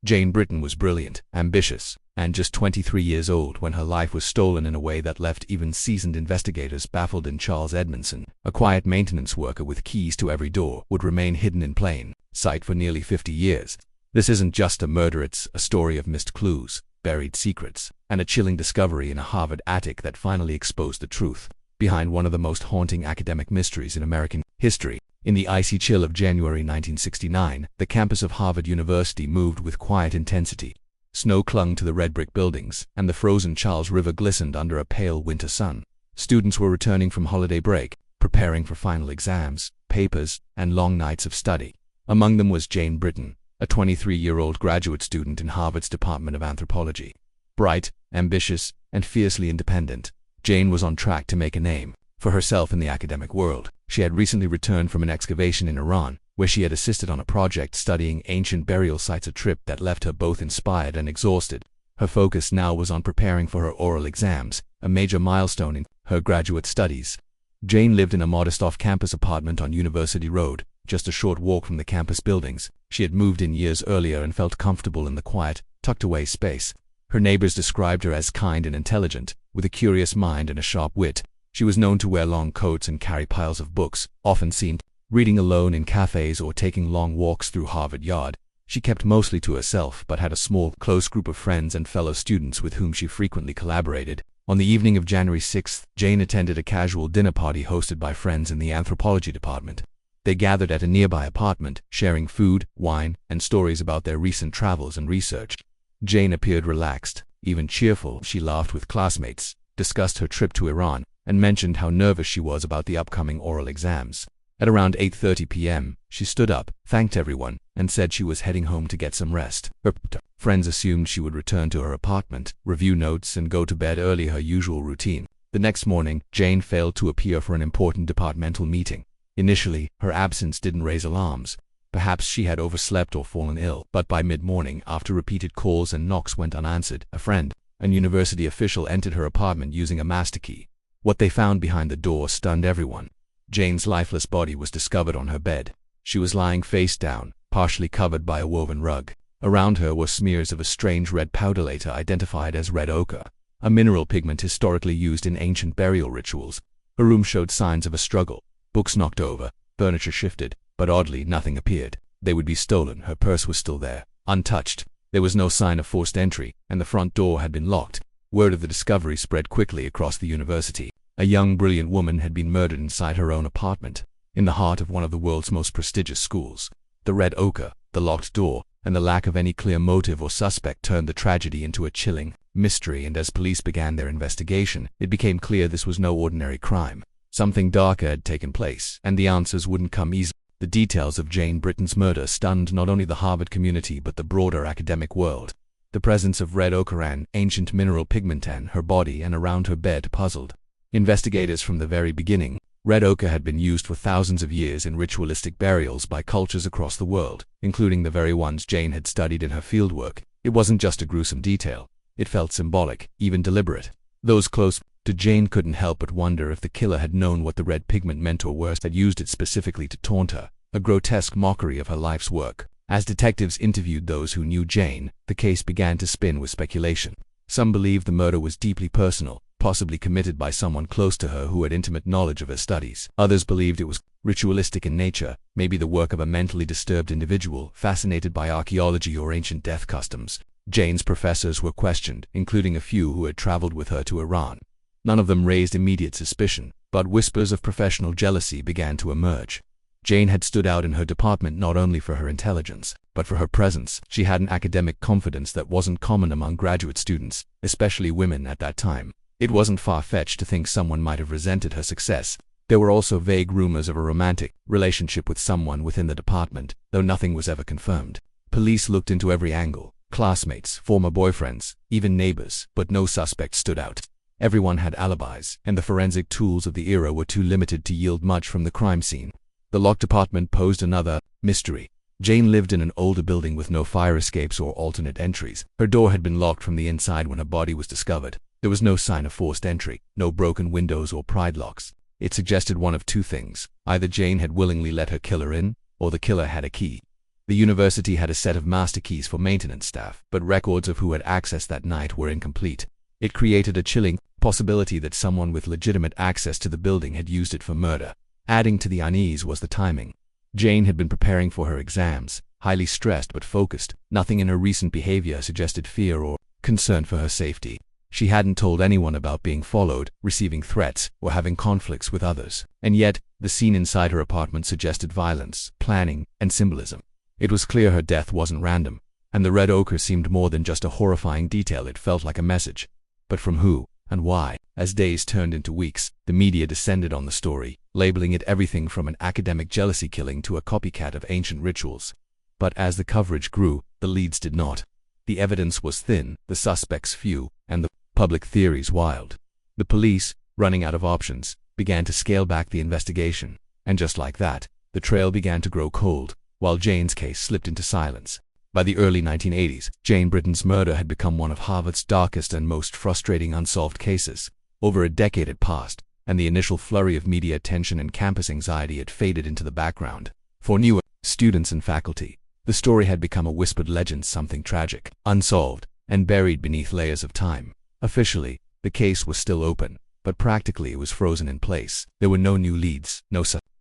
Jane Britton was brilliant, ambitious, and just 23 years old when her life was stolen in a way that left even seasoned investigators baffled. In Charles Edmondson, a quiet maintenance worker with keys to every door, would remain hidden in plain sight for nearly 50 years. This isn't just a murder, it's a story of missed clues, buried secrets, and a chilling discovery in a Harvard attic that finally exposed the truth behind one of the most haunting academic mysteries in American history. In the icy chill of January 1969, the campus of Harvard University moved with quiet intensity. Snow clung to the red brick buildings, and the frozen Charles River glistened under a pale winter sun. Students were returning from holiday break, preparing for final exams, papers, and long nights of study. Among them was Jane Britton, a 23-year-old graduate student in Harvard's Department of Anthropology. Bright, ambitious, and fiercely independent, Jane was on track to make a name for herself in the academic world. She had recently returned from an excavation in Iran, where she had assisted on a project studying ancient burial sites, a trip that left her both inspired and exhausted. Her focus now was on preparing for her oral exams, a major milestone in her graduate studies. Jane lived in a modest off-campus apartment on University Road, just a short walk from the campus buildings. She had moved in years earlier and felt comfortable in the quiet, tucked-away space. Her neighbors described her as kind and intelligent, with a curious mind and a sharp wit. She was known to wear long coats and carry piles of books, often seen reading alone in cafes or taking long walks through Harvard Yard. She kept mostly to herself but had a small, close group of friends and fellow students with whom she frequently collaborated. On the evening of January 6th, Jane attended a casual dinner party hosted by friends in the anthropology department. They gathered at a nearby apartment, sharing food, wine, and stories about their recent travels and research. Jane appeared relaxed, even cheerful. She laughed with classmates, discussed her trip to Iran, and mentioned how nervous she was about the upcoming oral exams. At around 8:30 p.m., she stood up, thanked everyone, and said she was heading home to get some rest. Her friends assumed she would return to her apartment, review notes, and go to bed early, her usual routine. The next morning, Jane failed to appear for an important departmental meeting. Initially, her absence didn't raise alarms. Perhaps she had overslept or fallen ill. But by mid-morning, after repeated calls and knocks went unanswered, a friend, an university official, entered her apartment using a master key. What they found behind the door stunned everyone. Jane's lifeless body was discovered on her bed. She was lying face down, partially covered by a woven rug. Around her were smears of a strange red powder later identified as red ochre, a mineral pigment historically used in ancient burial rituals. Her room showed signs of a struggle. Books knocked over, furniture shifted, but oddly nothing appeared. They would be stolen. Her purse was still there, untouched. There was no sign of forced entry, and the front door had been locked. Word of the discovery spread quickly across the university. A young, brilliant woman had been murdered inside her own apartment, in the heart of one of the world's most prestigious schools. The red ochre, the locked door, and the lack of any clear motive or suspect turned the tragedy into a chilling mystery, and as police began their investigation, it became clear this was no ordinary crime. Something darker had taken place, and the answers wouldn't come easily. The details of Jane Britton's murder stunned not only the Harvard community but the broader academic world. The presence of red ochre and ancient mineral pigment in her body and around her bed puzzled investigators from the very beginning. Red ochre had been used for thousands of years in ritualistic burials by cultures across the world, including the very ones Jane had studied in her fieldwork. It wasn't just a gruesome detail. It felt symbolic, even deliberate. Those close to Jane couldn't help but wonder if the killer had known what the red pigment meant, or worse, had used it specifically to taunt her, a grotesque mockery of her life's work. As detectives interviewed those who knew Jane, the case began to spin with speculation. Some believed the murder was deeply personal, possibly committed by someone close to her who had intimate knowledge of her studies. Others believed it was ritualistic in nature, maybe the work of a mentally disturbed individual fascinated by archaeology or ancient death customs. Jane's professors were questioned, including a few who had traveled with her to Iran. None of them raised immediate suspicion, but whispers of professional jealousy began to emerge. Jane had stood out in her department not only for her intelligence, but for her presence. She had an academic confidence that wasn't common among graduate students, especially women at that time. It wasn't far-fetched to think someone might have resented her success. There were also vague rumors of a romantic relationship with someone within the department, though nothing was ever confirmed. Police looked into every angle: classmates, former boyfriends, even neighbors, but no suspect stood out. Everyone had alibis, and the forensic tools of the era were too limited to yield much from the crime scene. The locked apartment posed another mystery. Jane lived in an older building with no fire escapes or alternate entries. Her door had been locked from the inside when her body was discovered. There was no sign of forced entry, no broken windows or pried locks. It suggested one of two things: either Jane had willingly let her killer in, or the killer had a key. The university had a set of master keys for maintenance staff, but records of who had access that night were incomplete. It created a chilling possibility that someone with legitimate access to the building had used it for murder. Adding to the unease was the timing. Jane had been preparing for her exams, highly stressed but focused. Nothing in her recent behavior suggested fear or concern for her safety. She hadn't told anyone about being followed, receiving threats, or having conflicts with others. And yet, the scene inside her apartment suggested violence, planning, and symbolism. It was clear her death wasn't random, and the red ochre seemed more than just a horrifying detail. It felt like a message. But from who, and why? As days turned into weeks, the media descended on the story, labeling it everything from an academic jealousy killing to a copycat of ancient rituals. But as the coverage grew, the leads did not. The evidence was thin, the suspects few, and the public theories wild. The police, running out of options, began to scale back the investigation. And just like that, the trail began to grow cold, while Jane's case slipped into silence. By the early 1980s, Jane Britton's murder had become one of Harvard's darkest and most frustrating unsolved cases. Over a decade had passed, and the initial flurry of media attention and campus anxiety had faded into the background. For new students and faculty, the story had become a whispered legend, something tragic, unsolved, and buried beneath layers of time. Officially, the case was still open, but practically it was frozen in place. There were no new leads,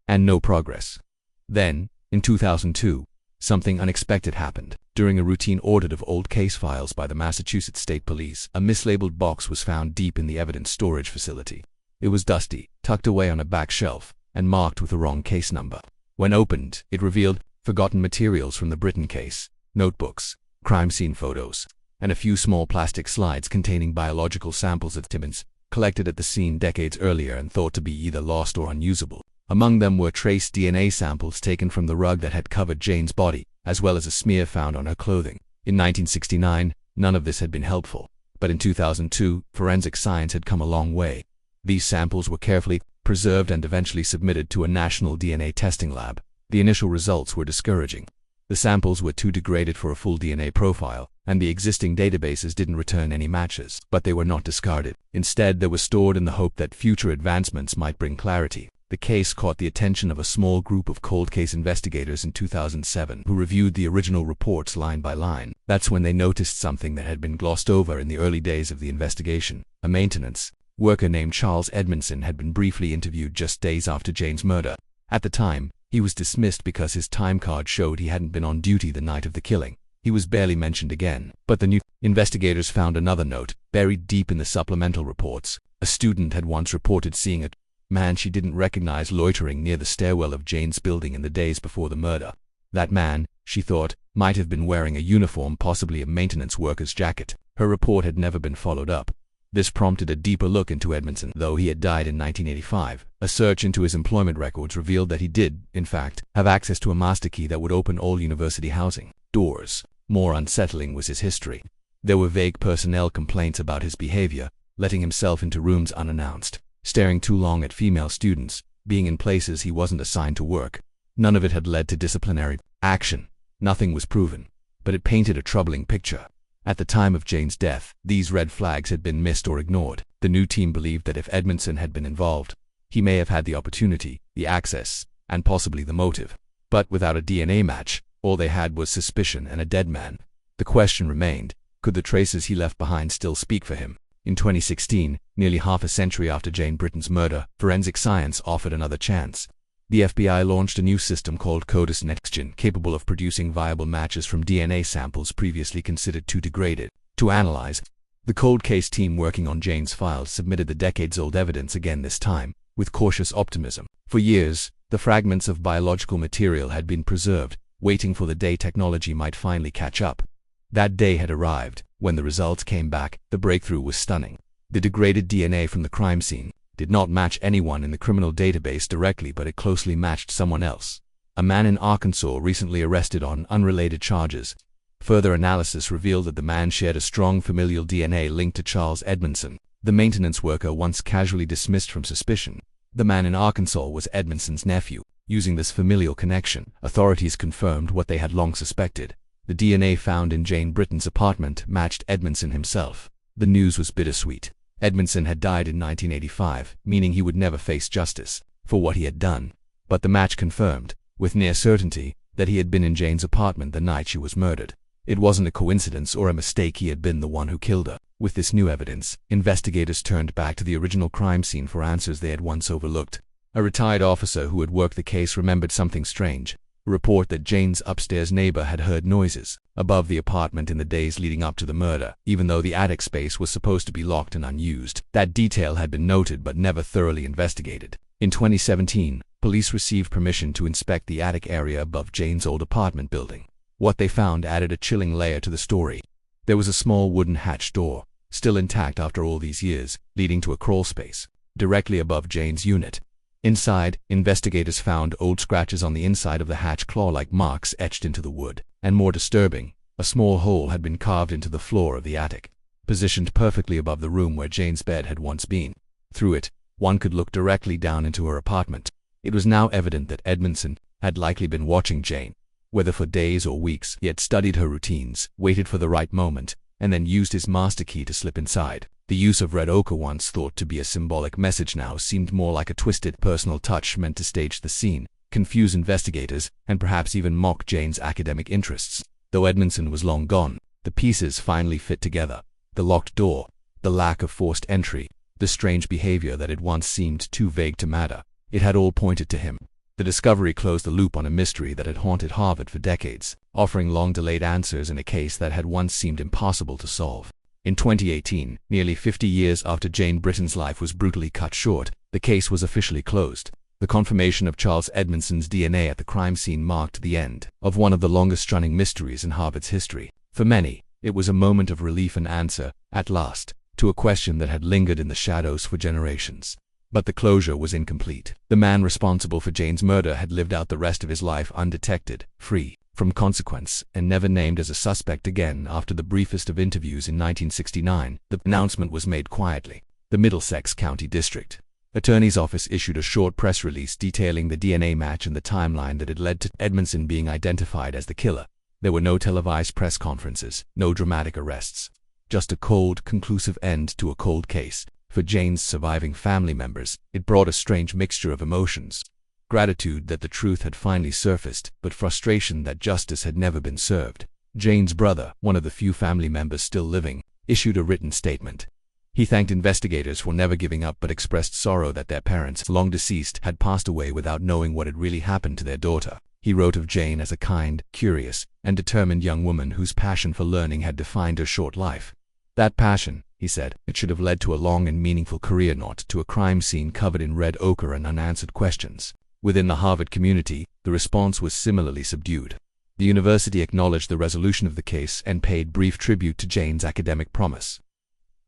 and no progress. Then, in 2002, something unexpected happened. During a routine audit of old case files by the Massachusetts State Police, a mislabeled box was found deep in the evidence storage facility. It was dusty, tucked away on a back shelf, and marked with the wrong case number. When opened, it revealed forgotten materials from the Britton case, notebooks, crime scene photos, and a few small plastic slides containing biological samples of Timmins, collected at the scene decades earlier and thought to be either lost or unusable. Among them were trace DNA samples taken from the rug that had covered Jane's body, as well as a smear found on her clothing. In 1969, none of this had been helpful, but in 2002, forensic science had come a long way. These samples were carefully preserved and eventually submitted to a national DNA testing lab. The initial results were discouraging. The samples were too degraded for a full DNA profile, and the existing databases didn't return any matches. But they were not discarded. Instead, they were stored in the hope that future advancements might bring clarity. The case caught the attention of a small group of cold case investigators in 2007 who reviewed the original reports line by line. That's when they noticed something that had been glossed over in the early days of the investigation. A maintenance worker named Charles Edmondson had been briefly interviewed just days after Jane's murder. At the time, he was dismissed because his time card showed he hadn't been on duty the night of the killing. He was barely mentioned again. But the new investigators found another note, buried deep in the supplemental reports. A student had once reported seeing a man she didn't recognize loitering near the stairwell of Jane's building in the days before the murder. That man, she thought, might have been wearing a uniform, possibly a maintenance worker's jacket. Her report had never been followed up. This prompted a deeper look into Edmondson, though he had died in 1985. A search into his employment records revealed that he did, in fact, have access to a master key that would open all university housing doors. More unsettling was his history. There were vague personnel complaints about his behavior, letting himself into rooms unannounced, staring too long at female students, being in places he wasn't assigned to work. None of it had led to disciplinary action. Nothing was proven, but it painted a troubling picture. At the time of Jane's death, these red flags had been missed or ignored. The new team believed that if Edmondson had been involved, he may have had the opportunity, the access, and possibly the motive. But without a DNA match, all they had was suspicion and a dead man. The question remained, could the traces he left behind still speak for him? In 2016, nearly half a century after Jane Britton's murder, forensic science offered another chance. The FBI launched a new system called CODIS NextGen, capable of producing viable matches from DNA samples previously considered too degraded to analyze. The cold case team working on Jane's files submitted the decades-old evidence again, this time with cautious optimism. For years, the fragments of biological material had been preserved, waiting for the day technology might finally catch up. That day had arrived. When the results came back, the breakthrough was stunning. The degraded DNA from the crime scene did not match anyone in the criminal database directly, but it closely matched someone else. A man in Arkansas recently arrested on unrelated charges. Further analysis revealed that the man shared a strong familial DNA linked to Charles Edmondson, the maintenance worker once casually dismissed from suspicion. The man in Arkansas was Edmondson's nephew. Using this familial connection, authorities confirmed what they had long suspected. The DNA found in Jane Britton's apartment matched Edmondson himself. The news was bittersweet. Edmondson had died in 1985, meaning he would never face justice for what he had done. But the match confirmed, with near certainty, that he had been in Jane's apartment the night she was murdered. It wasn't a coincidence or a mistake he had been the one who killed her. With this new evidence, investigators turned back to the original crime scene for answers they had once overlooked. A retired officer who had worked the case remembered something strange. A report that Jane's upstairs neighbor had heard noises above the apartment in the days leading up to the murder, even though the attic space was supposed to be locked and unused. That detail had been noted but never thoroughly investigated. In 2017, police received permission to inspect the attic area above Jane's old apartment building. What they found added a chilling layer to the story. There was a small wooden hatch door, still intact after all these years, leading to a crawl space directly above Jane's unit. Inside, investigators found old scratches on the inside of the hatch, claw-like marks etched into the wood. And more disturbing, a small hole had been carved into the floor of the attic, positioned perfectly above the room where Jane's bed had once been. Through it, one could look directly down into her apartment. It was now evident that Edmondson had likely been watching Jane. Whether for days or weeks, he had studied her routines, waited for the right moment, and then used his master key to slip inside. The use of red ochre, once thought to be a symbolic message, now seemed more like a twisted personal touch meant to stage the scene, confuse investigators, and perhaps even mock Jane's academic interests. Though Edmondson was long gone, the pieces finally fit together. The locked door, the lack of forced entry, the strange behavior that had once seemed too vague to matter. It had all pointed to him. The discovery closed the loop on a mystery that had haunted Harvard for decades, offering long-delayed answers in a case that had once seemed impossible to solve. In 2018, nearly 50 years after Jane Britton's life was brutally cut short, the case was officially closed. The confirmation of Charles Edmondson's DNA at the crime scene marked the end of one of the longest-running mysteries in Harvard's history. For many, it was a moment of relief and answer, at last, to a question that had lingered in the shadows for generations. But the closure was incomplete. The man responsible for Jane's murder had lived out the rest of his life undetected, free from consequence, and never named as a suspect again. After the briefest of interviews in 1969, the announcement was made quietly. The Middlesex County District Attorney's Office issued a short press release detailing the DNA match and the timeline that had led to Edmondson being identified as the killer. There were no televised press conferences, no dramatic arrests. Just a cold, conclusive end to a cold case. For Jane's surviving family members, it brought a strange mixture of emotions. Gratitude that the truth had finally surfaced, but frustration that justice had never been served. Jane's brother, one of the few family members still living, issued a written statement. He thanked investigators for never giving up but expressed sorrow that their parents, long deceased, had passed away without knowing what had really happened to their daughter. He wrote of Jane as a kind, curious, and determined young woman whose passion for learning had defined her short life. That passion, he said, it should have led to a long and meaningful career, not to a crime scene covered in red ochre and unanswered questions. Within the Harvard community, the response was similarly subdued. The university acknowledged the resolution of the case and paid brief tribute to Jane's academic promise.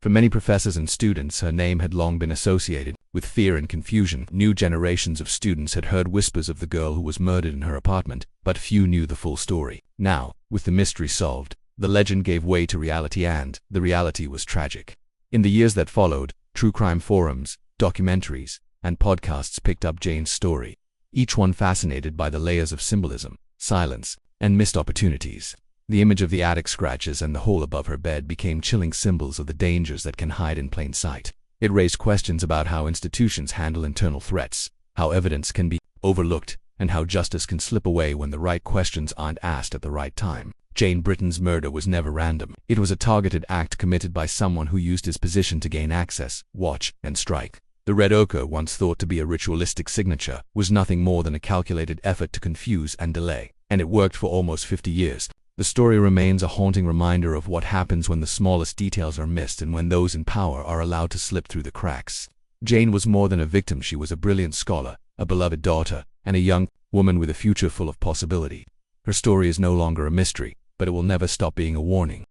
For many professors and students, her name had long been associated with fear and confusion. New generations of students had heard whispers of the girl who was murdered in her apartment, but few knew the full story. Now, with the mystery solved, the legend gave way to reality, and the reality was tragic. In the years that followed, true crime forums, documentaries, and podcasts picked up Jane's story, each one fascinated by the layers of symbolism, silence, and missed opportunities. The image of the attic scratches and the hole above her bed became chilling symbols of the dangers that can hide in plain sight. It raised questions about how institutions handle internal threats, how evidence can be overlooked, and how justice can slip away when the right questions aren't asked at the right time. Jane Britton's murder was never random. It was a targeted act committed by someone who used his position to gain access, watch, and strike. The red ochre, once thought to be a ritualistic signature, was nothing more than a calculated effort to confuse and delay. And it worked for almost 50 years. The story remains a haunting reminder of what happens when the smallest details are missed and when those in power are allowed to slip through the cracks. Jane was more than a victim. She was a brilliant scholar, a beloved daughter, and a young woman with a future full of possibility. Her story is no longer a mystery, but it will never stop being a warning.